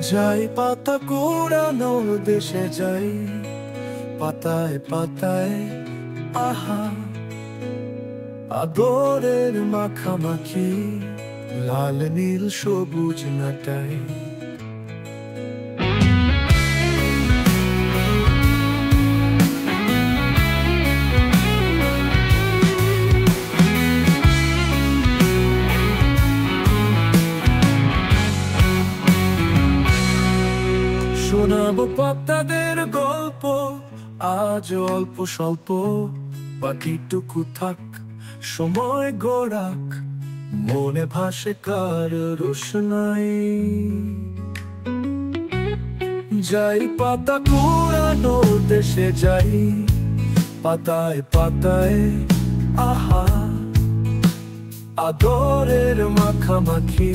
যাই পাতা কুড়ানোর দেশে যাই, পাতায় পাতায় আহা আদরের মাখামাখি, লাল নীল সবুজ নাটাই। শোনাবো পাতাদের গল্প, আজ অল্প স্বল্প, বাকিটুকু থাক সময় গড়াক, মনে ভাসে কার রোশনাই। যাই পাতা কুড়ানো দেশে যাই, পাতায় পাতায় আহা আদরের মাখামাখি,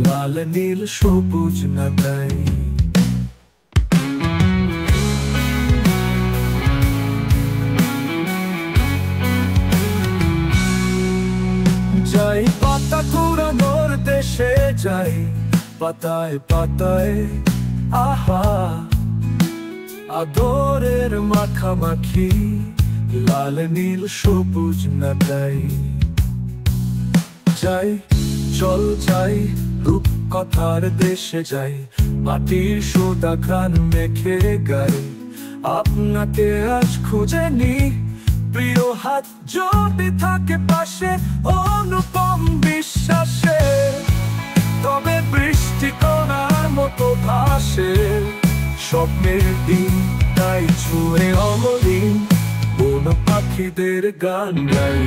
লাল নীল সবুজ নাটাই। যাই পাতা কুড়ানোর দেশে যাই, পাতায় পাতায় আহা আদরের মাখামাখি, লাল নীল সবুজ নাটাই। যাই চল যাই রূপকথার দেশে যাই, মাটির সুতা ঘ্রাণ মেখে গাই, আপনাকে আজ খুঁজে নি, প্রিয় হাত যদি থাকে পাশে অনুপম বিশ্বাসে, তবে বৃষ্টি কণার মতো ভাসে স্বপ্নের দিন, তাই ছুঁয়ে অমলিন বন পাখিদের গান গাই।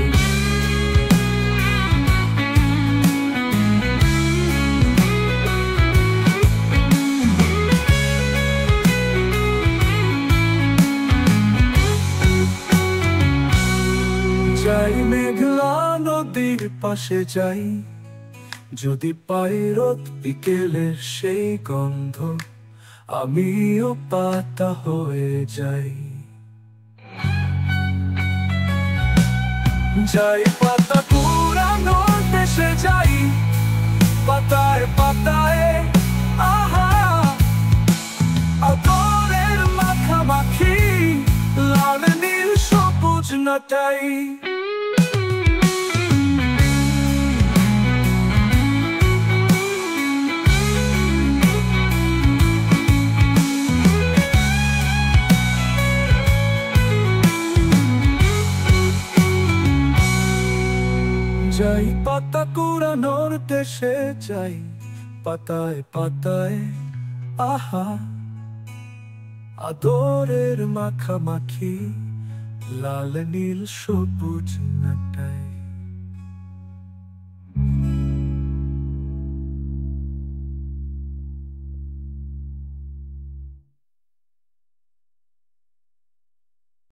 যাই মেঘলা নদীর পাশে যাই, যদি পাই রোদ বিকেলের সেই গন্ধ, আমিও পাতা হয়ে যাই। যাই পাতা কুড়ানো দেশে যাই, পাতায় পাতায় আহা আদরের মাখামাখি, লাল নীল সবুজ নাটাই। যাই পাতা কুড়ানোর দেশে যাই, পাতায় পাতায় আহা আদরের মাখামাখি, লাল নীল সবুজ নাটাই।